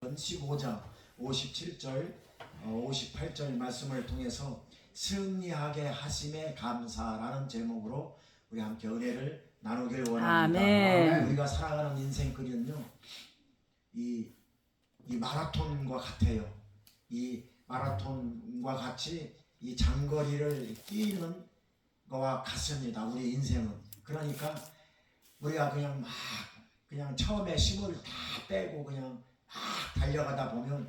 15장 57절 58절 말씀을 통해서 승리하게 하심에 감사라는 제목으로 우리 함께 은혜를 나누길 원합니다. 아멘. 우리가 살아가는 인생길은요 이 마라톤과 같아요. 이 마라톤과 같이 이 장거리를 뛰는 거와 같습니다. 우리 인생은. 그러니까 우리가 그냥 처음에 힘을 다 빼고 그냥 막 달려가다 보면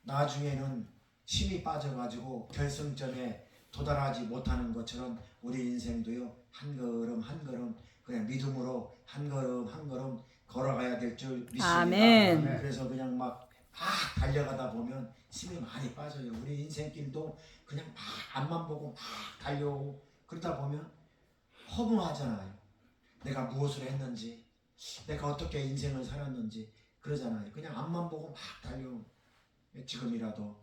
나중에는 힘이 빠져가지고 결승점에 도달하지 못하는 것처럼 우리 인생도요 한 걸음 한 걸음 그냥 믿음으로 한 걸음 한 걸음 걸어가야 될 줄 믿습니다. 아멘. 그래서 그냥 막 달려가다 보면 힘이 많이 빠져요. 우리 인생길도 그냥 막 앞만 보고 막 달려오고 그러다 보면 허무하잖아요. 내가 무엇을 했는지, 내가 어떻게 인생을 살았는지 그러잖아요. 그냥 앞만 보고 막 달려오고 지금이라도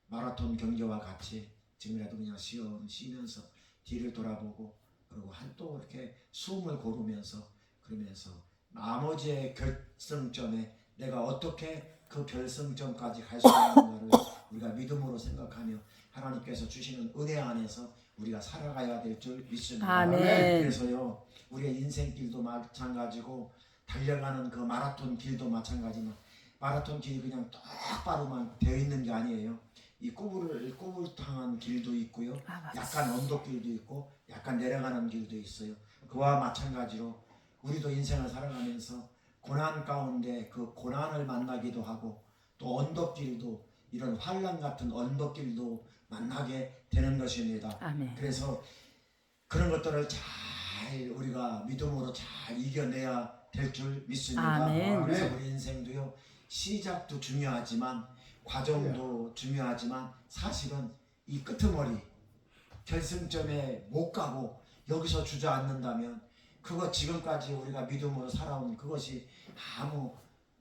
마라톤 경기와 같이 지금이라도 그냥 쉬면서 뒤를 돌아보고 그리고 또 이렇게 숨을 고르면서 그러면서 나머지의 결승점에 내가 어떻게 그 결승점까지 갈 수 있는가를 우리가 믿음으로 생각하며 하나님께서 주시는 은혜 안에서 우리가 살아가야 될 줄 믿습니다. 아멘. 그래서요 우리의 인생길도 마찬가지고 달려가는 그 마라톤 길도 마찬가지만 마라톤 길이 그냥 똑바로만 되어 있는 게 아니에요. 이 꼬불탕한 길도 있고요. 약간 언덕길도 있고 약간 내려가는 길도 있어요. 그와 마찬가지로 우리도 인생을 살아가면서 고난 가운데 그 고난을 만나기도 하고 또 언덕길도 이런 환난 같은 언덕길도 만나게 되는 것입니다. 아멘. 그래서 그런 것들을 잘 우리가 믿음으로 잘 이겨내야 될 줄 믿습니다. 아멘. 그래서 우리 인생도요 시작도 중요하지만 과정도 중요하지만 사실은 이 끄트머리 결승점에 못 가고 여기서 주저앉는다면 그거 지금까지 우리가 믿음으로 살아온 그것이 아무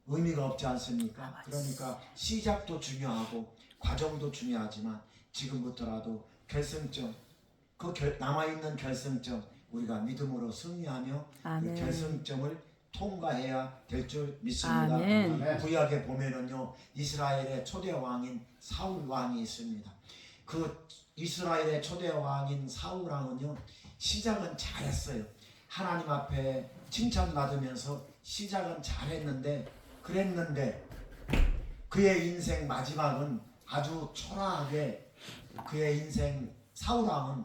의미가 없지 않습니까? 그러니까 시작도 중요하고 과정도 중요하지만 지금부터라도 결승점 남아있는 결승점 우리가 믿음으로 승리하며 그 결승점을 통과해야 될 줄 믿습니다. 아멘. 구약에 보면은요 이스라엘의 초대 왕인 사울 왕이 있습니다. 그 이스라엘의 초대 왕인 사울 왕은요 시작은 잘했어요. 하나님 앞에 칭찬받으면서 시작은 잘했는데 그의 인생 마지막은 아주 초라하게 그의 인생 사울 왕은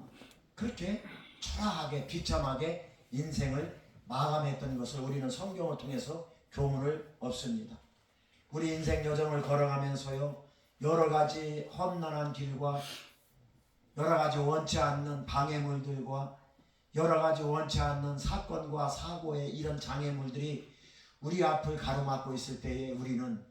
그렇게 초라하게 비참하게 인생을 마감했던 것을 우리는 성경을 통해서 교훈을 얻습니다. 우리 인생 여정을 걸어가면서요 여러 가지 험난한 길과 여러 가지 원치 않는 방해물들과 여러 가지 원치 않는 사건과 사고의 이런 장애물들이 우리 앞을 가로막고 있을 때에 우리는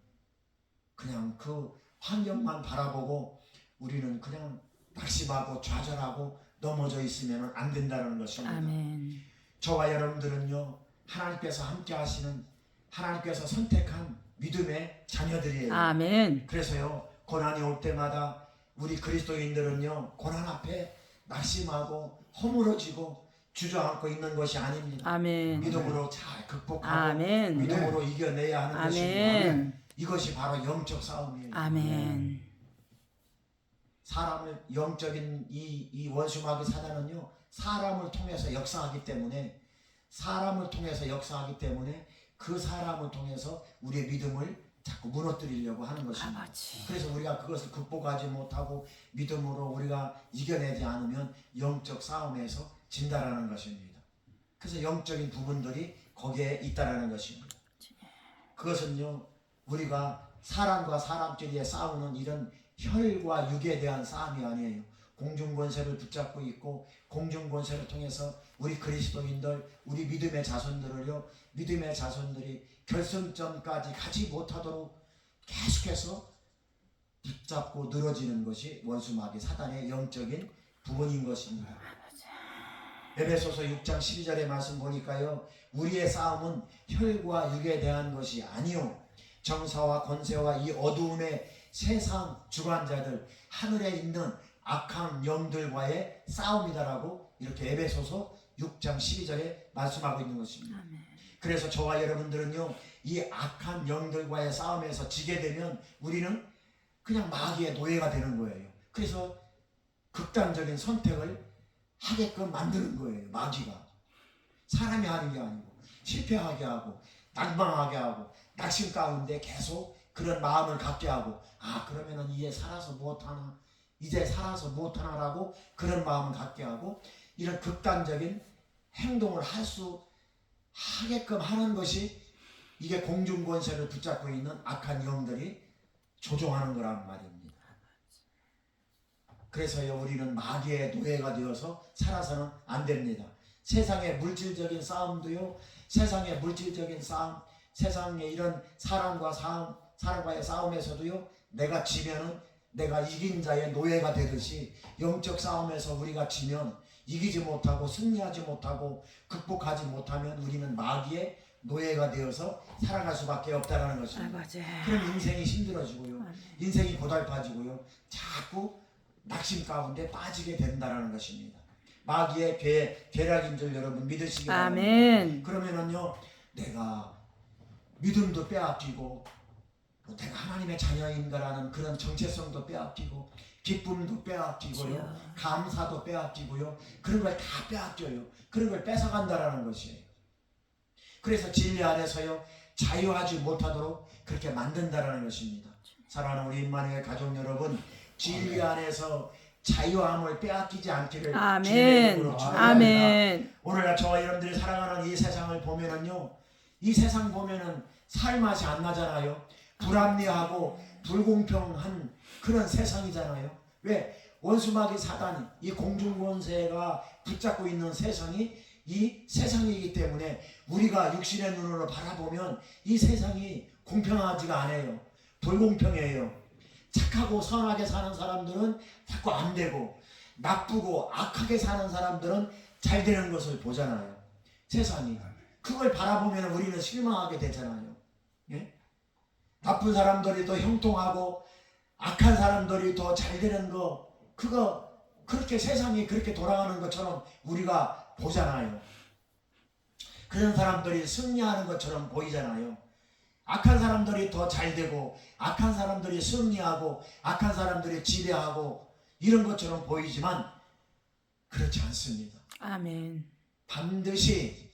그냥 그 환경만 바라보고 우리는 그냥 낙심하고 좌절하고 넘어져 있으면 안 된다는 것입니다. 아멘. 저와 여러분들은요 하나님께서 함께 하시는 하나님께서 선택한 믿음의 자녀들이에요. 아멘. 그래서요 고난이 올 때마다 우리 그리스도인들은요 고난 앞에 낙심하고 허물어지고 주저앉고 있는 것이 아닙니다. 아멘. 믿음으로 잘 극복하고 아멘. 믿음으로 이겨내야 하는 아멘. 것입니다. 이것이 바로 영적 싸움이에요. 아멘. 사람을 영적인 이 원수마귀 사단은요 사람을 통해서 역사하기 때문에 그 사람을 통해서 우리의 믿음을 자꾸 무너뜨리려고 하는 것입니다. 그래서 우리가 그것을 극복하지 못하고 믿음으로 우리가 이겨내지 않으면 영적 싸움에서 진다라는 것입니다. 그래서 영적인 부분들이 거기에 있다라는 것입니다. 그것은요 우리가 사람과 사람끼리의 싸우는 이런 혈과 육에 대한 싸움이 아니에요. 공중권세를 붙잡고 있고 공중권세를 통해서 우리 그리스도인들 우리 믿음의 자손들이 결승점까지 가지 못하도록 계속해서 붙잡고 늘어지는 것이 원수마귀 사단의 영적인 부분인 것입니다. 에베소서 6장 12절의 말씀 보니까요 우리의 싸움은 혈과 육에 대한 것이 아니요 정사와 권세와 이 어두움의 세상 주관자들 하늘에 있는 악한 영들과의 싸움이다라고 이렇게 에베소서 6장 12절에 말씀하고 있는 것입니다. 그래서 저와 여러분들은요 이 악한 영들과의 싸움에서 지게 되면 우리는 그냥 마귀의 노예가 되는 거예요. 그래서 극단적인 선택을 하게끔 만드는 거예요. 마귀가 사람이 하는 게 아니고 실패하게 하고 낙망하게 하고 낙심 가운데 계속 그런 마음을 갖게 하고, 아 그러면은 이제 살아서 무엇하나, 이제 살아서 무엇하나라고 그런 마음을 갖게 하고, 이런 극단적인 행동을 하게끔 하는 것이 이게 공중권세를 붙잡고 있는 악한 영들이 조종하는 거란 말입니다. 그래서요, 우리는 마귀의 노예가 되어서 살아서는 안 됩니다. 세상의 물질적인 싸움도요, 세상의 물질적인 싸움, 세상의 이런 사람과의 싸움에서도요, 내가 지면은 내가 이긴 자의 노예가 되듯이 영적 싸움에서 우리가 지면 이기지 못하고 승리하지 못하고 극복하지 못하면 우리는 마귀의 노예가 되어서 살아갈 수밖에 없다는 것입니다. 그럼 인생이 힘들어지고요, 인생이 고달파지고요, 자꾸 낙심 가운데 빠지게 된다는 것입니다. 마귀의 괴락인 줄 여러분 믿으시기 바랍니다. 아멘. 그러면은요, 내가 믿음도 빼앗기고 내가 하나님의 자녀인가라는 그런 정체성도 빼앗기고 기쁨도 빼앗기고요, 감사도 빼앗기고요, 그런 걸 다 빼앗겨요. 그런 걸 뺏어간다라는 것이에요. 그래서 진리 안에서요, 자유하지 못하도록 그렇게 만든다라는 것입니다. 사랑하는 우리 임마누엘 가족 여러분, 진리 안에서 자유함을 빼앗기지 않기를 주님의 이름으로 축원합니다. 아멘. 오늘날 저와 여러분들이 살아가는 이 세상을 보면은요, 이 세상 보면은 살맛이 안 나잖아요. 불합리하고 불공평한 그런 세상이잖아요. 왜? 원수마귀 사단이, 이 공중권세가 붙잡고 있는 세상이 이 세상이기 때문에 우리가 육신의 눈으로 바라보면 이 세상이 공평하지가 않아요. 불공평해요. 착하고 선하게 사는 사람들은 자꾸 안 되고, 나쁘고 악하게 사는 사람들은 잘 되는 것을 보잖아요. 세상이. 그걸 바라보면 우리는 실망하게 되잖아요. 예? 나쁜 사람들이 더 형통하고 악한 사람들이 더 잘 되는 거, 그거 그렇게 세상이 그렇게 돌아가는 것처럼 우리가 보잖아요. 그런 사람들이 승리하는 것처럼 보이잖아요. 악한 사람들이 더 잘 되고 악한 사람들이 승리하고 악한 사람들이 지배하고 이런 것처럼 보이지만 그렇지 않습니다. 아멘. 반드시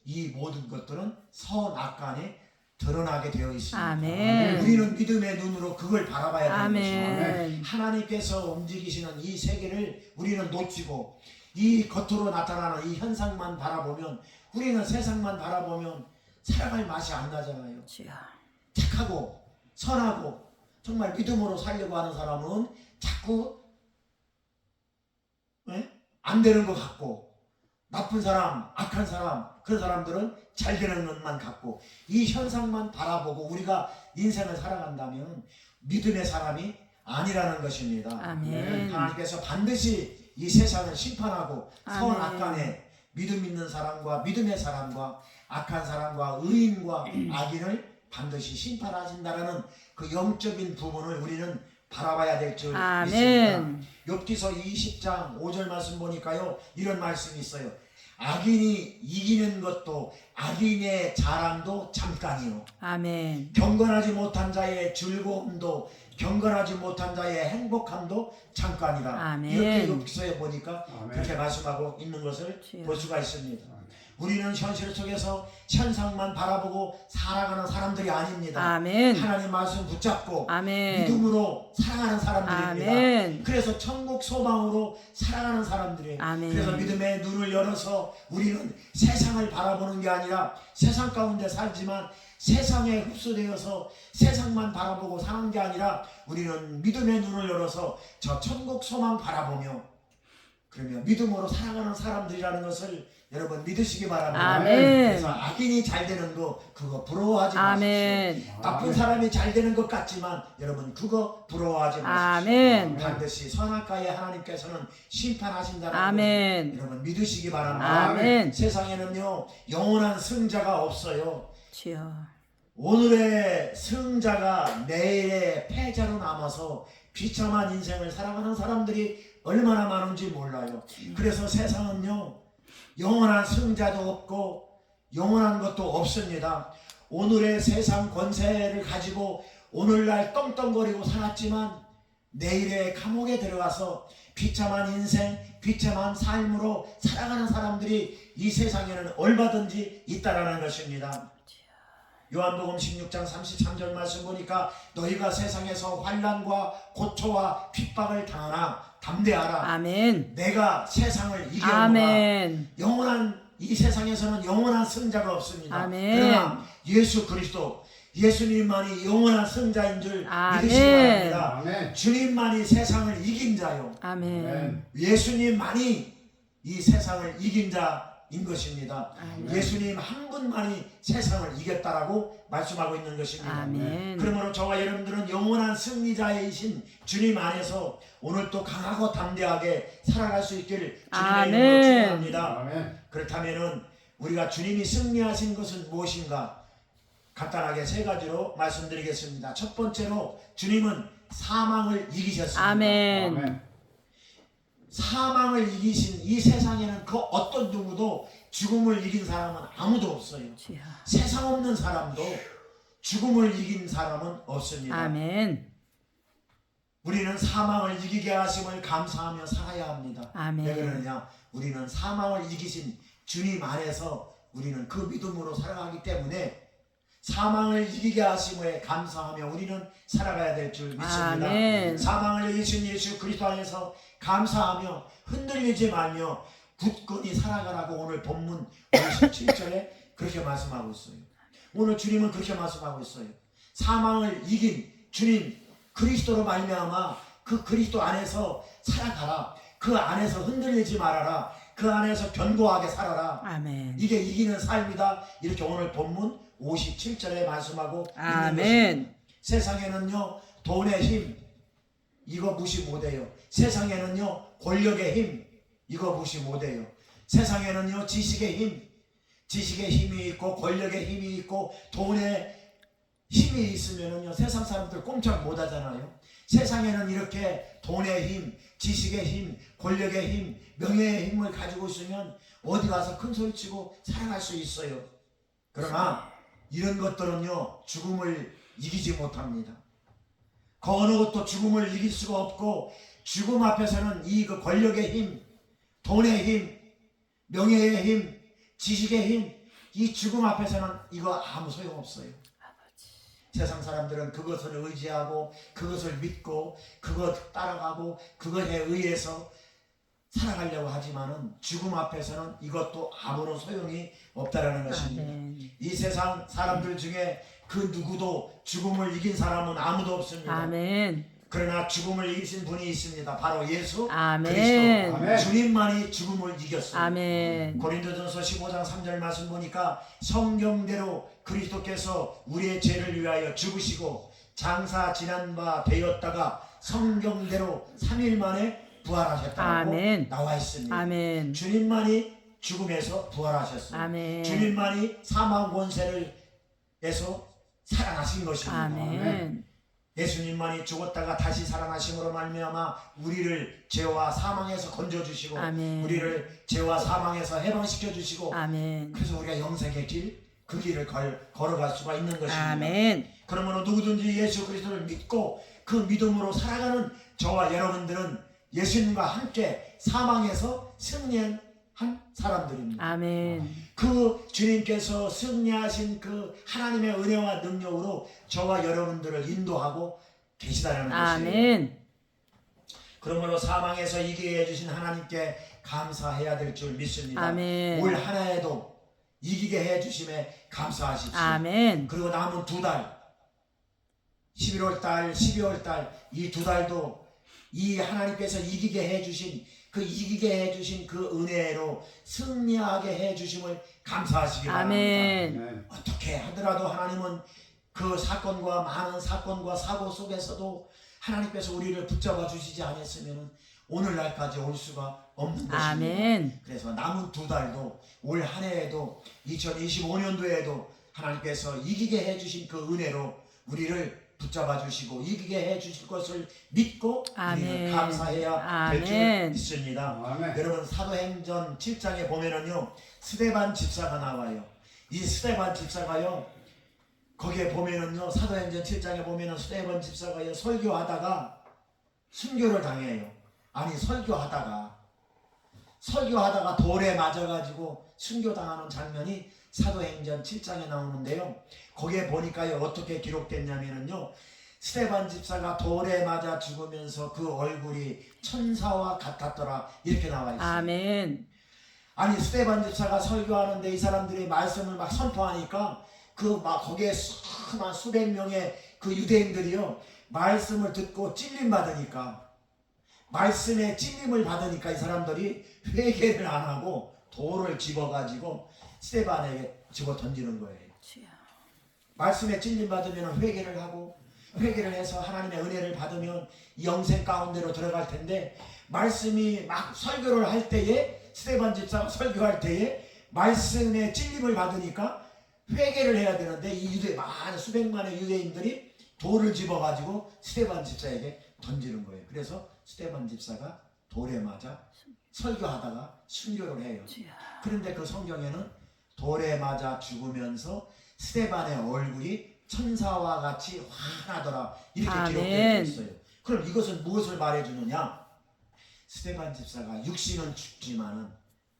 이 모든 것들은 선악간에 드러나게 되어 있습니다. 아멘. 우리는 믿음의 눈으로 그걸 바라봐야 되는 것입니다. 아멘. 하나님께서 움직이시는 이 세계를 우리는 놓치고 이 겉으로 나타나는 이 현상만 바라보면, 우리는 세상만 바라보면 살아갈 맛이 안 나잖아요. 착하고 선하고 정말 믿음으로 살려고 하는 사람은 자꾸 안 되는 것 같고, 나쁜 사람, 악한 사람, 그런 사람들은 잘 되는 것만 같고, 이 현상만 바라보고 우리가 인생을 살아간다면 믿음의 사람이 아니라는 것입니다. 아멘. 하나님께서 반드시 이 세상을 심판하고 아멘. 선악간에 믿음 있는 사람과 믿음의 사람과 악한 사람과 의인과 악인을 반드시 심판하신다라는 그 영적인 부분을 우리는 바라봐야 될 줄 믿습니다. 욥기서 20장 5절 말씀 보니까요, 이런 말씀이 있어요. 악인이 이기는 것도 악인의 자랑도 잠깐이요. 아멘. 경건하지 못한 자의 즐거움도 경건하지 못한 자의 행복함도 잠깐이다. 아멘. 이렇게 욥기서에 보니까 그렇게 말씀하고 있는 것을 주여. 볼 수가 있습니다. 우리는 현실 속에서 현상만 바라보고 살아가는 사람들이 아닙니다. 아멘. 하나님 말씀 붙잡고 아멘. 믿음으로 살아가는 사람들입니다. 아멘. 그래서 천국 소망으로 살아가는 사람들이에요. 아멘. 그래서 믿음의 눈을 열어서 우리는 세상을 바라보는 게 아니라 세상 가운데 살지만 세상에 흡수되어서 세상만 바라보고 사는 게 아니라 우리는 믿음의 눈을 열어서 저 천국 소망 바라보며, 그러면 믿음으로 살아가는 사람들이라는 것을 여러분 믿으시기 바랍니다. 아멘. 그래서 악인이 잘 되는 거 그거 부러워하지 아멘. 마십시오. 나쁜 사람이 잘 되는 것 같지만 여러분 그거 부러워하지 마십시오. 아멘. 반드시 선악과에 하나님께서는 심판하신다는 아멘. 걸 여러분 믿으시기 바랍니다. 아멘. 세상에는요, 영원한 승자가 없어요. 주여. 오늘의 승자가 내일의 패자로 남아서 비참한 인생을 살아가는 사람들이 얼마나 많은지 몰라요. 그래서 세상은요, 영원한 승자도 없고 영원한 것도 없습니다. 오늘의 세상 권세를 가지고 오늘날 떵떵거리고 살았지만 내일의 감옥에 들어가서 비참한 인생, 비참한 삶으로 살아가는 사람들이 이 세상에는 얼마든지 있다라는 것입니다. 요한복음 16장 33절 말씀 보니까 너희가 세상에서 환난과 고초와 핍박을 당하나 담대하라. 아멘. 내가 세상을 이겨노라. 아멘. 영원한 이 세상에서는 영원한 승자가 없습니다. 아멘. 그러나 예수 그리스도 예수님만이 영원한 승자인 줄 아멘. 믿으시기 바랍니다. 아멘. 주님만이 세상을 이긴 자요. 아멘. 예수님만이 이 세상을 이긴 자인 것입니다. 아멘. 예수님 한 분만이 세상을 이겼다라고 말씀하고 있는 것입니다. 아멘. 그러므로 저와 여러분들은 영원한 승리자이신 주님 안에서 오늘 또 강하고 담대하게 살아갈 수 있기를 주님의 이름으로 아멘. 축원합니다. 아멘. 그렇다면은 우리가 주님이 승리하신 것은 무엇인가? 간단하게 세 가지로 말씀드리겠습니다. 첫 번째로 주님은 사망을 이기셨습니다. 아멘. 아멘. 사망을 이기신 이 세상에는 그 어떤 누구도 죽음을 이긴 사람은 아무도 없어요. 주여. 세상 없는 사람도 죽음을 이긴 사람은 없습니다. 아멘. 우리는 사망을 이기게 하심을 감사하며 살아야 합니다. 아멘. 왜 그러느냐? 우리는 사망을 이기신 주님 안에서 우리는 그 믿음으로 살아가기 때문에 사망을 이기게 하심에 감사하며 우리는 살아가야 될 줄 믿습니다. 아멘. 사망을 이기신 예수 그리스도 안에서 감사하며 흔들리지 말며 굳건히 살아가라고 오늘 본문 57절에 그렇게 말씀하고 있어요. 오늘 주님은 그렇게 말씀하고 있어요. 사망을 이긴 주님 그리스도로 말미암아 그 그리스도 안에서 살아가라. 그 안에서 흔들리지 말아라. 그 안에서 견고하게 살아라. 아멘. 이게 이기는 삶이다. 이렇게 오늘 본문 57절에 말씀하고 있는 것입니다. 아멘. 세상에는요 돈의 힘 이거 무시 못해요. 세상에는요 권력의 힘 이거 무시 못해요. 세상에는요 지식의 힘이 있고 권력의 힘이 있고 돈의 힘이 있으면은요 세상 사람들 꼼짝 못하잖아요. 세상에는 이렇게 돈의 힘, 지식의 힘, 권력의 힘, 명예의 힘을 가지고 있으면 어디 가서 큰 소리치고 살아갈 수 있어요. 그러나 이런 것들은요 죽음을 이기지 못합니다. 그 어느 것도 죽음을 이길 수가 없고 죽음 앞에서는 이 그 권력의 힘, 돈의 힘, 명예의 힘, 지식의 힘, 이 죽음 앞에서는 이거 아무 소용없어요. 세상 사람들은 그것을 의지하고 그것을 믿고 그것 따라가고 그것에 의해서 살아가려고 하지만은 죽음 앞에서는 이것도 아무런 소용이 없다라는 것입니다. 아멘. 이 세상 사람들 중에 그 누구도 죽음을 이긴 사람은 아무도 없습니다. 아멘. 그러나 죽음을 이기신 분이 있습니다. 바로 예수 아멘. 그리스도. 아멘. 주님만이 죽음을 이겼어요. 아멘. 고린도전서 15장 3절 말씀 보니까 성경대로 그리스도께서 우리의 죄를 위하여 죽으시고 장사 지난 바 되었다가 성경대로 3일 만에 부활하셨다고 아멘. 나와 있습니다. 아멘. 주님만이 죽음에서 부활하셨어요. 아멘. 주님만이 사망 권세에서 살아나신 것입니다. 아멘. 예수님만이 죽었다가 다시 살아나심으로 말미암아 우리를 죄와 사망에서 건져주시고 아멘. 우리를 죄와 사망에서 해방시켜주시고 아멘. 그래서 우리가 영생의 길, 그 길을 걸어갈 수가 있는 것입니다. 아멘. 그러므로 누구든지 예수 그리스도를 믿고 그 믿음으로 살아가는 저와 여러분들은 예수님과 함께 사망에서 승리한 사람들입니다. 아멘. 그 주님께서 승리하신 그 하나님의 은혜와 능력으로 저와 여러분들을 인도하고 계시다는 것이에요. 아멘. 그러므로 사망에서 이기게 해주신 하나님께 감사해야 될 줄 믿습니다. 아멘. 올 한 해에도 이기게 해주심에 감사하십시오. 아멘. 그리고 남은 두 달 11월달 12월달 이 두 달도 이 하나님께서 이기게 해주신 그 은혜로 승리하게 해주심을 감사하시기 바랍니다. 아멘. 아멘. 어떻게 하더라도 하나님은 그 사건과 많은 사건과 사고 속에서도 하나님께서 우리를 붙잡아 주시지 않았으면 오늘날까지 올 수가 없는 것입니다. 아멘. 그래서 남은 두 달도 올 한 해에도 2025년도에도 하나님께서 이기게 해주신 그 은혜로 우리를 붙잡아 주시고 이기게 해주실 것을 믿고 아멘. 우리는 감사해야 될 줄 아멘. 믿습니다. 아멘. 여러분 사도행전 7장에 보면은요 스데반 집사가 나와요. 이 스데반 집사가요, 거기에 보면은요, 사도행전 7장에 보면은 스데반 집사가요, 설교하다가 순교를 당해요. 아니, 설교하다가 돌에 맞아가지고 순교당하는 장면이 사도행전 7장에 나오는데요. 거기에 보니까요, 어떻게 기록됐냐면은요, 스데반 집사가 돌에 맞아 죽으면서 그 얼굴이 천사와 같았더라, 이렇게 나와 있어요. 아멘. 아니, 스데반 집사가 설교하는데 이 사람들이 말씀을 막 선포하니까 그 막 거기에 수백 명의 그 유대인들이요, 말씀을 듣고 찔림 받으니까, 말씀에 찔림을 받으니까 이 사람들이 회개를 안 하고 돌을 집어가지고 스데반에게 집어 던지는 거예요. 주여. 말씀에 찔림 받으면 회개를 하고, 회개를 해서 하나님의 은혜를 받으면 영생 가운데로 들어갈 텐데, 말씀이 막 설교를 할 때에, 스데반 집사가 설교할 때에 말씀에 찔림을 받으니까 회개를 해야 되는데, 이 많은 수백만의 유대인들이 돌을 집어가지고 스데반 집사에게 던지는 거예요. 그래서 스데반 집사가 돌에 맞아 설교하다가 순교를 해요. 주여. 그런데 그 성경에는 돌에 맞아 죽으면서 스데반의 얼굴이 천사와 같이 환하더라, 이렇게 아멘. 기록되어 있어요. 그럼 이것은 무엇을 말해주느냐? 스데반 집사가 육신은 죽지만은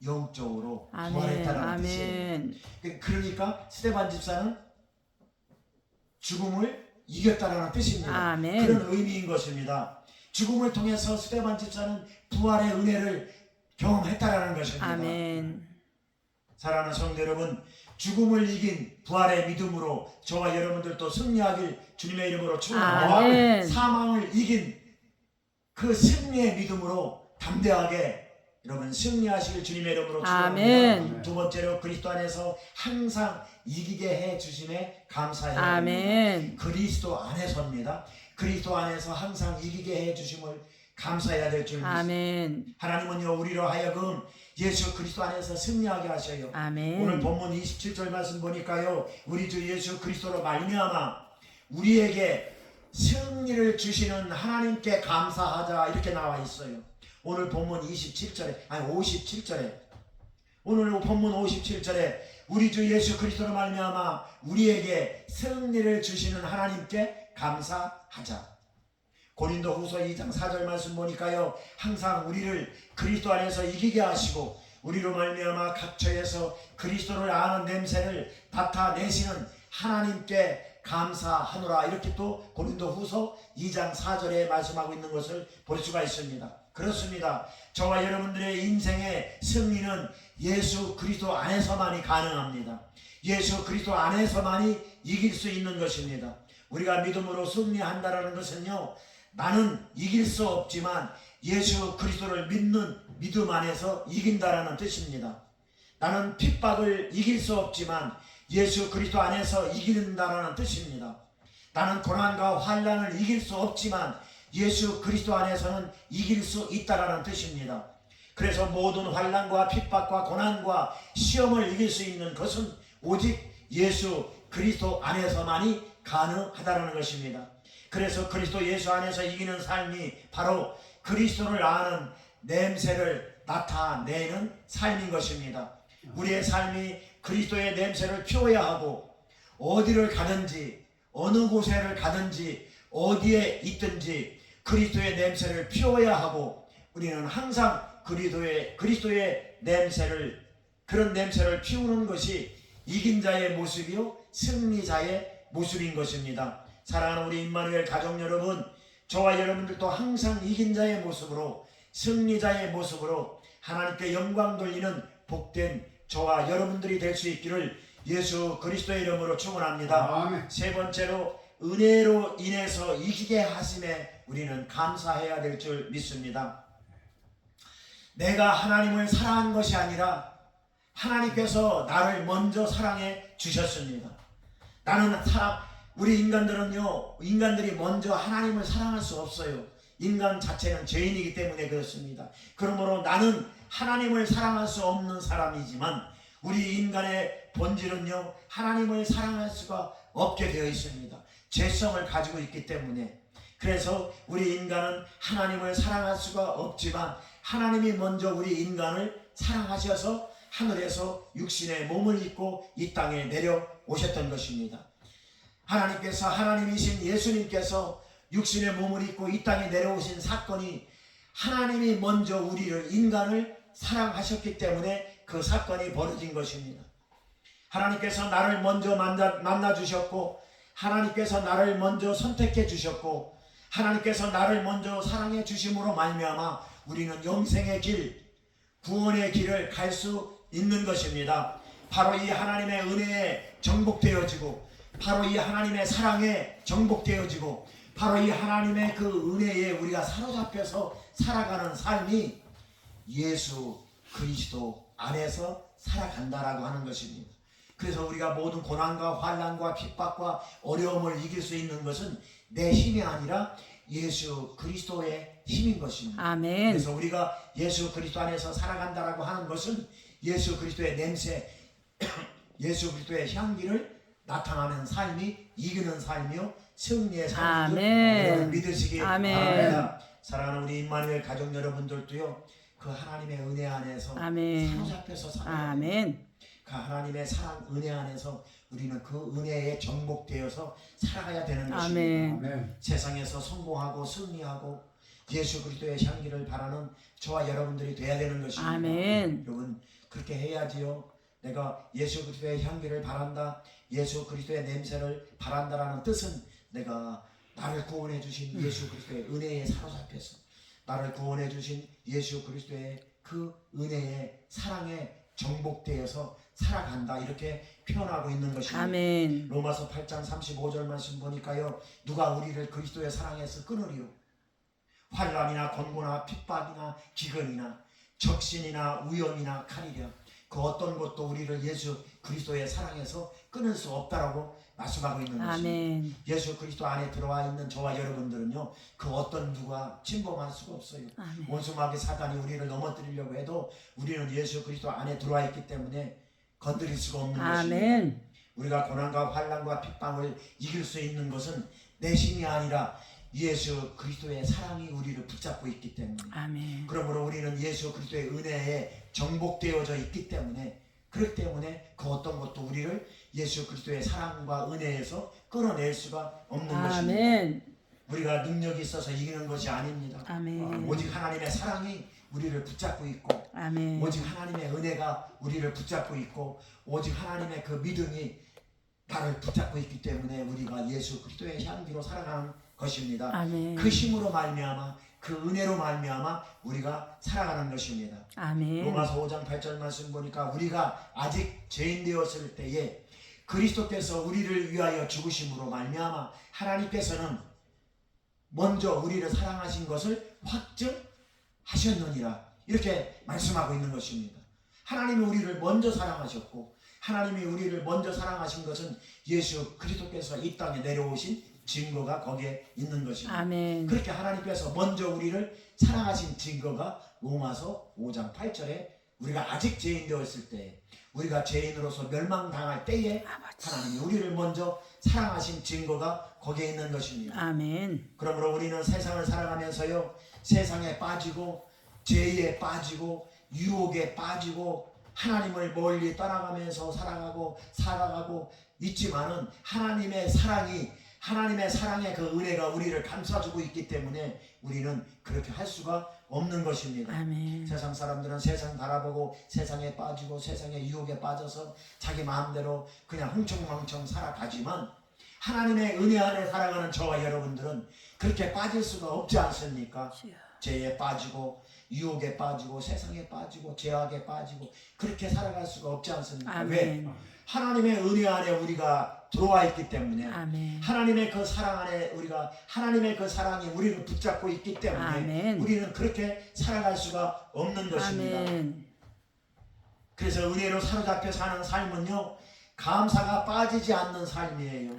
영적으로 아멘. 부활했다는 뜻이에요. 아멘. 그러니까 스데반 집사는 죽음을 이겼다라는 뜻입니다. 아멘. 그런 의미인 것입니다. 죽음을 통해서 스데반 집사는 부활의 은혜를 경험했다라는 것입니다. 아멘. 사랑하는 성도 여러분, 죽음을 이긴 부활의 믿음으로 저와 여러분들도 승리하길 주님의 이름으로 축원합니다. 아멘. 사망을 이긴 그 승리의 믿음으로 담대하게 여러분 승리하시길 주님의 이름으로 축원합니다. 아멘. 두 번째로, 그리스도 안에서 항상 이기게 해 주심에 감사해야 합니다. 아멘. 그리스도 안에서입니다. 그리스도 안에서 항상 이기게 해 주심을 감사해야 될 줄 믿습니다. 아멘. 하나님은요, 우리로 하여금 예수 그리스도 안에서 승리하게 하셔요. 아멘. 오늘 본문 27절 말씀 보니까요, 우리 주 예수 그리스도로 말미암아 우리에게 승리를 주시는 하나님께 감사하자, 이렇게 나와 있어요. 오늘 본문 57절에 오늘 본문 57절에 우리 주 예수 그리스도로 말미암아 우리에게 승리를 주시는 하나님께 감사하자. 고린도후서 2장 4절 말씀 보니까요, 항상 우리를 그리스도 안에서 이기게 하시고 우리로 말미암아 각 처에서 그리스도를 아는 냄새를 맡아내시는 하나님께 감사하노라, 이렇게 또 고린도후서 2장 4절에 말씀하고 있는 것을 볼 수가 있습니다. 그렇습니다. 저와 여러분들의 인생의 승리는 예수 그리스도 안에서만이 가능합니다. 예수 그리스도 안에서만이 이길 수 있는 것입니다. 우리가 믿음으로 승리한다는 것은요, 나는 이길 수 없지만 예수 그리스도를 믿는 믿음 안에서 이긴다라는 뜻입니다. 나는 핍박을 이길 수 없지만 예수 그리스도 안에서 이긴다라는 뜻입니다. 나는 고난과 환난을 이길 수 없지만 예수 그리스도 안에서는 이길 수 있다라는 뜻입니다. 그래서 모든 환난과 핍박과 고난과 시험을 이길 수 있는 것은 오직 예수 그리스도 안에서만이 가능하다는 것입니다. 그래서 그리스도 예수 안에서 이기는 삶이 바로 그리스도를 아는 냄새를 나타내는 삶인 것입니다. 우리의 삶이 그리스도의 냄새를 피워야 하고, 어디를 가든지 어느 곳에를 가든지 어디에 있든지 그리스도의 냄새를 피워야 하고, 우리는 항상 그리스도의 냄새를, 그런 냄새를 피우는 것이 이긴 자의 모습이요 승리자의 모습인 것입니다. 사랑하는 우리 임마누엘 가족 여러분, 저와 여러분들도 항상 이긴 자의 모습으로, 승리자의 모습으로 하나님께 영광 돌리는 복된 저와 여러분들이 될 수 있기를 예수 그리스도의 이름으로 축원합니다. 아멘. 세 번째로, 은혜로 인해서 이기게 하심에 우리는 감사해야 될 줄 믿습니다. 내가 하나님을 사랑한 것이 아니라 하나님께서 나를 먼저 사랑해 주셨습니다. 우리 인간들이 먼저 하나님을 사랑할 수 없어요. 인간 자체는 죄인이기 때문에 그렇습니다. 그러므로 나는 하나님을 사랑할 수 없는 사람이지만 우리 인간의 본질은요, 하나님을 사랑할 수가 없게 되어 있습니다. 죄성을 가지고 있기 때문에. 그래서 우리 인간은 하나님을 사랑할 수가 없지만 하나님이 먼저 우리 인간을 사랑하셔서 하늘에서 육신의 몸을 입고 이 땅에 내려오셨던 것입니다. 하나님께서, 하나님이신 예수님께서 육신의 몸을 입고 이 땅에 내려오신 사건이 하나님이 먼저 우리를, 인간을 사랑하셨기 때문에 그 사건이 벌어진 것입니다. 하나님께서 나를 먼저 만나 주셨고, 하나님께서 나를 먼저 선택해 주셨고, 하나님께서 나를 먼저 사랑해 주심으로 말미암아 우리는 영생의 길, 구원의 길을 갈 수 있는 것입니다. 바로 이 하나님의 은혜에 정복되어지고, 바로 이 하나님의 사랑에 정복되어지고, 바로 이 하나님의 그 은혜에 우리가 사로잡혀서 살아가는 삶이 예수 그리스도 안에서 살아간다라고 하는 것입니다. 그래서 우리가 모든 고난과 환난과 핍박과 어려움을 이길 수 있는 것은 내 힘이 아니라 예수 그리스도의 힘인 것입니다. 아멘. 그래서 우리가 예수 그리스도 안에서 살아간다라고 하는 것은 예수 그리스도의 냄새, 예수 그리스도의 향기를 나타나는 삶이 이기는 삶이요 승리의 삶인 줄 여러분 믿으시기 바랍니다. 사랑하는 우리 임마누엘 가족 여러분들도요, 그 하나님의 은혜 안에서 사로잡혀서 살아가는 그 하나님의 사랑 은혜 안에서 우리는 그 은혜에 정복되어서 살아가야 되는 것입니다. 세상에서 성공하고 승리하고 예수 그리스도의 향기를 바라는 저와 여러분들이 돼야 되는 것입니다. 여러분 그렇게 해야지요. 내가 예수 그리스도의 향기를 바란다, 예수 그리스도의 냄새를 바란다라는 뜻은 내가 나를 구원해 주신 예수 그리스도의 은혜에 사로잡혀서 나를 구원해 주신 예수 그리스도의 그 은혜의 사랑에 정복되어서 살아간다, 이렇게 표현하고 있는 것입니다. 로마서 8장 35절 말씀 보니까요, 누가 우리를 그리스도의 사랑에서 끊으리요? 환난이나 권고나 핍박이나 기근이나 적신이나 위험이나 칼이랴. 그 어떤 것도 우리를 예수 그리스도의 사랑에서 끊을 수 없다라고 말씀하고 있는 것입니다. 예수 그리스도 안에 들어와 있는 저와 여러분들은요, 그 어떤 누가 침범할 수가 없어요. 원수마귀 사단이 우리를 넘어뜨리려고 해도 우리는 예수 그리스도 안에 들어와 있기 때문에 건드릴 수가 없는 것입니다. 우리가 고난과 환난과 핍박을 이길 수 있는 것은 내 힘이 아니라 예수 그리스도의 사랑이 우리를 붙잡고 있기 때문에, 그러므로 우리는 예수 그리스도의 은혜에 정복되어져 있기 때문에, 그렇기 때문에 그 어떤 것도 우리를 예수 그리스도의 사랑과 은혜에서 끌어낼 수가 없는 것입니다. 우리가 능력이 있어서 이기는 것이 아닙니다. 오직 하나님의 사랑이 우리를 붙잡고 있고, 오직 하나님의 은혜가 우리를 붙잡고 있고, 오직 하나님의 그 믿음이 나를 붙잡고 있기 때문에 우리가 예수 그리스도의 향기로 살아가는 것입니다. 그 힘으로 말미암아, 그 은혜로 말미암아 우리가 살아가는 것입니다. 로마서 5장 8절 말씀 보니까 우리가 아직 죄인 되었을 때에 그리스도께서 우리를 위하여 죽으심으로 말미암아 하나님께서는 먼저 우리를 사랑하신 것을 확증하셨느니라, 이렇게 말씀하고 있는 것입니다. 하나님이 우리를 먼저 사랑하셨고, 하나님이 우리를 먼저 사랑하신 것은 예수 그리스도께서 이 땅에 내려오신 증거가 거기에 있는 것입니다. 그렇게 하나님께서 먼저 우리를 사랑하신 증거가 로마서 5장 8절에 우리가 아직 죄인 되었을 때, 우리가 죄인으로서 멸망당할 때에 하나님이 우리를 먼저 사랑하신 증거가 거기에 있는 것입니다. 그러므로 우리는 세상을 살아가면서요, 세상에 빠지고 죄에 빠지고 유혹에 빠지고 하나님을 멀리 떠나가면서 살아가고 있지만은 하나님의 사랑의 그 은혜가 우리를 감싸주고 있기 때문에 우리는 그렇게 할 수가 없는 것입니다. 세상 사람들은 세상 바라보고 세상에 빠지고 세상의 유혹에 빠져서 자기 마음대로 그냥 흥청망청 살아가지만, 하나님의 은혜 안에 살아가는 저와 여러분들은 그렇게 빠질 수가 없지 않습니까? 죄에 빠지고 유혹에 빠지고 세상에 빠지고 죄악에 빠지고 그렇게 살아갈 수가 없지 않습니까? 왜? 하나님의 은혜 안에 우리가 들어와 있기 때문에, 하나님의 그 사랑 안에 하나님의 그 사랑이 우리를 붙잡고 있기 때문에 우리는 그렇게 살아갈 수가 없는 것입니다. 그래서 은혜로 사로잡혀 사는 삶은요, 감사가 빠지지 않는 삶이에요.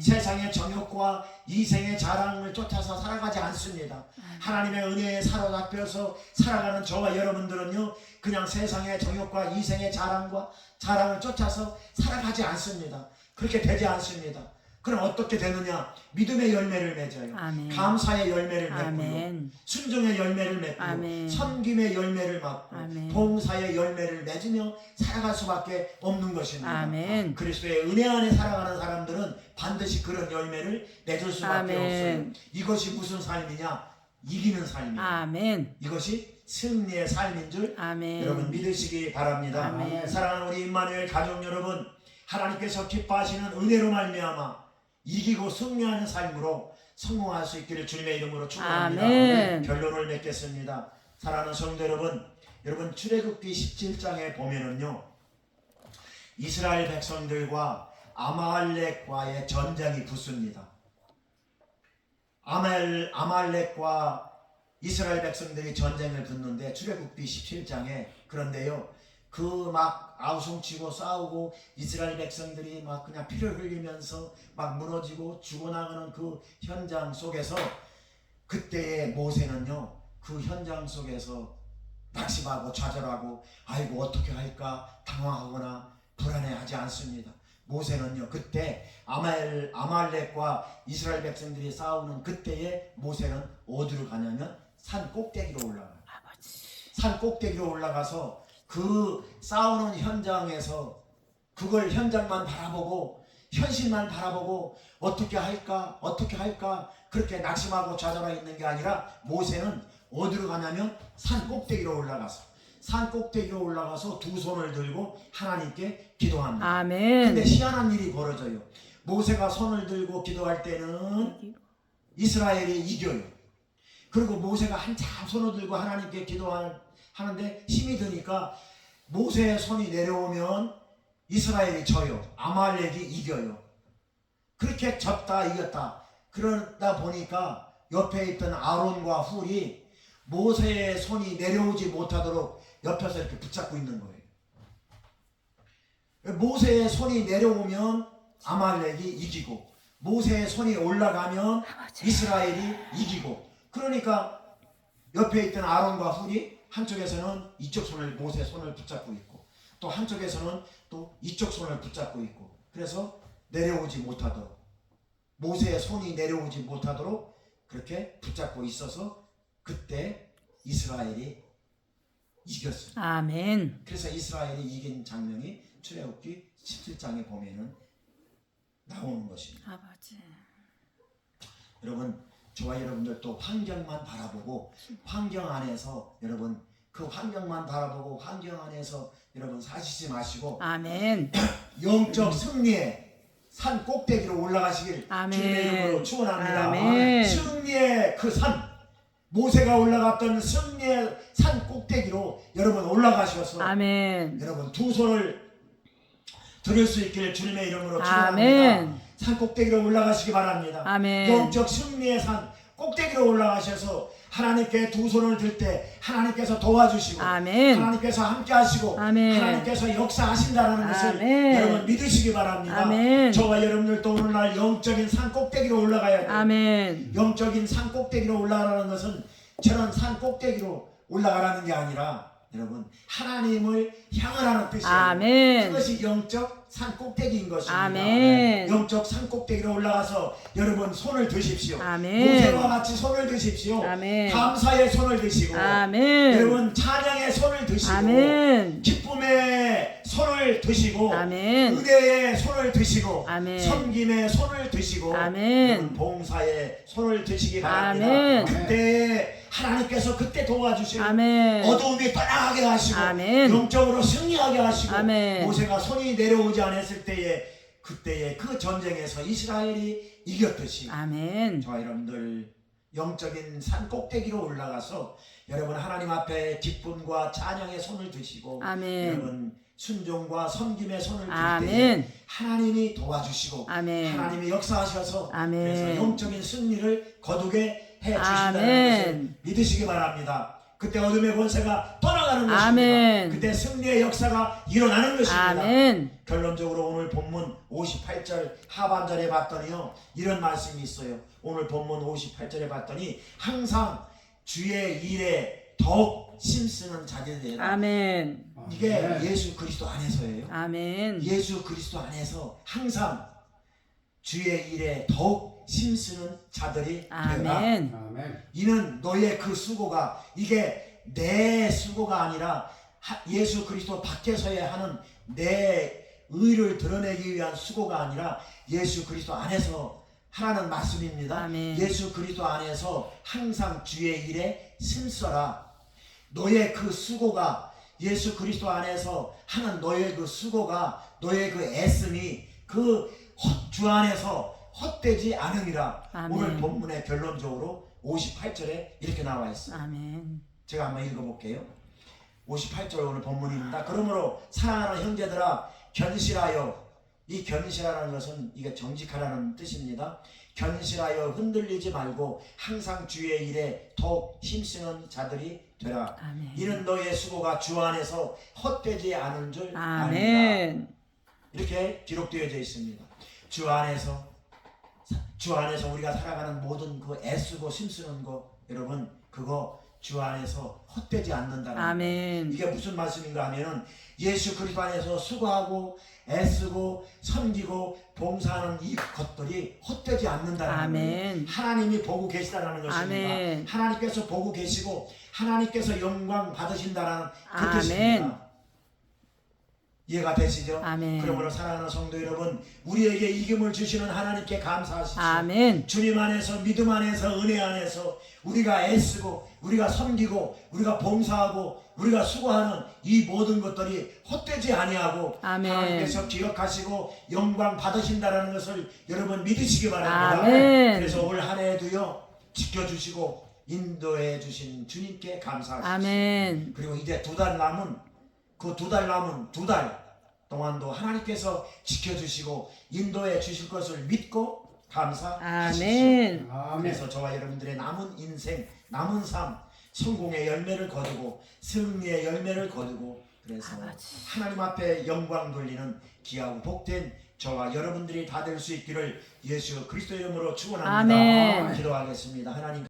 세상의 정욕과 이생의 자랑을 쫓아서 살아가지 않습니다. 하나님의 은혜에 사로잡혀서 살아가는 저와 여러분들은요, 그냥 세상의 정욕과 이생의 자랑을 쫓아서 살아가지 않습니다. 그렇게 되지 않습니다. 그럼 어떻게 되느냐? 믿음의 열매를 맺어요. 아멘. 감사의 열매를 맺고요. 아멘. 순종의 열매를 맺고요. 아멘. 섬김의 열매를 맡고 아멘. 봉사의 열매를 맺으며 살아갈 수밖에 없는 것입니다. 아멘. 그리스도의 은혜 안에 살아가는 사람들은 반드시 그런 열매를 맺을 수밖에 아멘. 없어요. 이것이 무슨 삶이냐? 이기는 삶이에요. 아멘. 이것이 승리의 삶인 줄 아멘. 여러분 믿으시기 바랍니다. 아멘. 사랑하는 우리 임마누엘 가족 여러분, 하나님께서 기뻐하시는 은혜로 말미암아 이기고 승리하는 삶으로 성공할 수 있기를 주님의 이름으로 축원합니다. 아멘. 결론을 맺겠습니다. 사랑하는 성도 여러분, 출애굽기 17장에 보면은요, 이스라엘 백성들과 아말렉과의 전쟁이 붙습니다. 아말렉과 이스라엘 백성들이 전쟁을 붙는데 출애굽기 17장에, 그런데요, 그 막 아우성치고 싸우고 이스라엘 백성들이 막 그냥 피를 흘리면서 막 무너지고 죽어나가는 그 현장 속에서 그때의 모세는요, 그 현장 속에서 낙심하고 좌절하고 아이고 어떻게 할까 당황하거나 불안해하지 않습니다. 모세는요, 그때 아말렉과 이스라엘 백성들이 싸우는 그때에 모세는 어디로 가냐면 산 꼭대기로 올라가요. 산 꼭대기로 올라가서 그 싸우는 현장에서 그걸 현장만 바라보고 현실만 바라보고 어떻게 할까 그렇게 낙심하고 좌절하고 있는 게 아니라 모세는 어디로 가냐면 산 꼭대기로 올라가서 두 손을 들고 하나님께 기도합니다. 아멘. 근데 희한한 일이 벌어져요. 모세가 손을 들고 기도할 때는 이스라엘이 이겨요. 그리고 모세가 한참 손을 들고 하나님께 기도하는데 힘이 드니까 모세의 손이 내려오면 이스라엘이 져요. 아말렉이 이겨요. 그렇게 졌다 이겼다. 그러다 보니까 옆에 있던 아론과 훌이 모세의 손이 내려오지 못하도록 옆에서 이렇게 붙잡고 있는 거예요. 모세의 손이 내려오면 아말렉이 이기고 모세의 손이 올라가면 이스라엘이 이기고, 그러니까 옆에 있던 아론과 훌이 한쪽에서는 이쪽 손을 모세의 손을 붙잡고 있고 또 한쪽에서는 또 이쪽 손을 붙잡고 있고, 그래서 내려오지 못하도록 모세의 손이 내려오지 못하도록 그렇게 붙잡고 있어서 그때 이스라엘이 이겼습니다. 아멘. 그래서 이스라엘이 이긴 장면이 출애굽기 17장에 보면은 나오는 것입니다. 아버지. 여러분, 저와 여러분들도 환경만 바라보고 환경 안에서 여러분 그 환경만 바라보고 환경 안에서 여러분 사시지 마시고 아멘. 영적 승리의 산 꼭대기로 올라가시길 아멘. 주님의 이름으로 축원합니다. 아멘. 승리의 그 산, 모세가 올라갔던 승리의 산 꼭대기로 여러분 올라가셔서 아멘. 여러분 두 손을 들을 수 있기를 주님의 이름으로 축원합니다. 아멘. 산 꼭대기로 올라가시기 바랍니다. 아멘. 영적 승리의 산 꼭대기로 올라가셔서 하나님께 두 손을 들 때 하나님께서 도와주시고 아멘. 하나님께서 함께 하시고 아멘. 하나님께서 역사하신다는 것을 아멘. 여러분 믿으시기 바랍니다. 아멘. 저와 여러분들도 오늘날 영적인 산 꼭대기로 올라가야 돼요. 아멘. 영적인 산 꼭대기로 올라가라는 것은 저런 산 꼭대기로 올라가라는 게 아니라 여러분 하나님을 향하라는 뜻이에요. 아멘. 그것이 영적 산 꼭대기인 것입니다. 아멘. 영적 산 꼭대기로 올라가서 여러분 손을 드십시오. 아멘. 모세와 같이 손을 드십시오. 아멘. 감사의 손을 드시고 아멘. 여러분 찬양의 손을 드시고 아멘. 기쁨의 손을 드시고 아멘. 은혜의 손을 드시고 아멘. 섬김의 손을 드시고 아멘. 여러분 봉사의 손을 드시기 바랍니다. 아멘. 그때 하나님께서 그때 도와주시고 아멘. 어두움이 떠나게 하시고 아멘. 영적으로 승리하게 하시고 아멘. 모세가 손이 내려오지 않았을 때에 그때의 그 전쟁에서 이스라엘이 이겼듯이 아멘. 저와 여러분들 영적인 산 꼭대기로 올라가서 여러분 하나님 앞에 기쁨과 찬양의 손을 드시고 아멘. 여러분 순종과 섬김의 손을 들 때 아멘. 하나님이 도와주시고 아멘. 하나님이 역사하셔서 아멘. 그래서 영적인 승리를 거두게 해 주신다는 아멘. 것을 믿으시기 바랍니다. 그때 어둠의 권세가 떠나가는 것입니다. 아멘. 그때 승리의 역사가 일어나는 것입니다. 아멘. 결론적으로 오늘 본문 58절 하반절에 봤더니요 이런 말씀이 있어요. 오늘 본문 58절에 봤더니 항상 주의 일에 더욱 힘쓰는 자들이라. 아멘. 이게 예수 그리스도 안에서예요. 아멘. 예수 그리스도 안에서 항상 주의 일에 더욱 힘쓰는 자들이 되라. 아멘. 아멘. 이는 너의 그 수고가 이게 내 수고가 아니라 예수 그리스도 밖에서의 하는 내 의를 드러내기 위한 수고가 아니라 예수 그리스도 안에서 하라는 말씀입니다. 아멘. 예수 그리스도 안에서 항상 주의 일에 힘써라. 너의 그 수고가 예수 그리스도 안에서 하는 너의 그 수고가 너의 그 애씀이 그 주 안에서 헛되지 않음이라. 아멘. 오늘 본문의 결론적으로 58절에 이렇게 나와 있어요. 아멘. 제가 한번 읽어볼게요. 58절 오늘 본문입니다. 그러므로 사랑하는 형제들아 견실하여, 이 견실하라는 것은 이게 정직하라는 뜻입니다. 견실하여 흔들리지 말고 항상 주의 일에 더욱 힘쓰는 자들이 되라. 아멘. 이는 너의 수고가 주 안에서 헛되지 않은 줄 아니라. 아멘. 이렇게 기록되어져 있습니다. 주 안에서 우리가 살아가는 모든 그 애쓰고 힘쓰는 거, 여러분 그거 주 안에서 헛되지 않는다는 아멘. 거. 이게 무슨 말씀인가 하면은 예수 그리스도 안에서 수고하고 애쓰고 섬기고 봉사하는 이 것들이 헛되지 않는다는 아멘. 거예요. 하나님이 보고 계시다는 것입니다. 아멘. 하나님께서 보고 계시고 하나님께서 영광 받으신다는 그 아멘. 뜻입니다. 이해가 되시죠? 아멘. 그러므로 사랑하는 성도 여러분, 우리에게 이김을 주시는 하나님께 감사하십시오. 아멘. 주님 안에서, 믿음 안에서, 은혜 안에서 우리가 애쓰고 우리가 섬기고 우리가 봉사하고 우리가 수고하는 이 모든 것들이 헛되지 아니하고 아멘. 하나님께서 기억하시고 영광 받으신다는 것을 여러분 믿으시기 바랍니다. 아멘. 그래서 올 한 해도요 지켜주시고 인도해 주신 주님께 감사하십시오. 아멘. 그리고 이제 두 달 남은 두 달 동안도 하나님께서 지켜주시고 인도해 주실 것을 믿고 감사하십시오. 아멘. 아멘. 그래서 저와 여러분들의 남은 인생, 남은 삶, 성공의 열매를 거두고 승리의 열매를 거두고 그래서 아버지. 하나님 앞에 영광 돌리는 귀하고 복된 저와 여러분들이 다 될 수 있기를 예수 그리스도 이름으로 축원합니다. 아멘. 기도하겠습니다. 하나님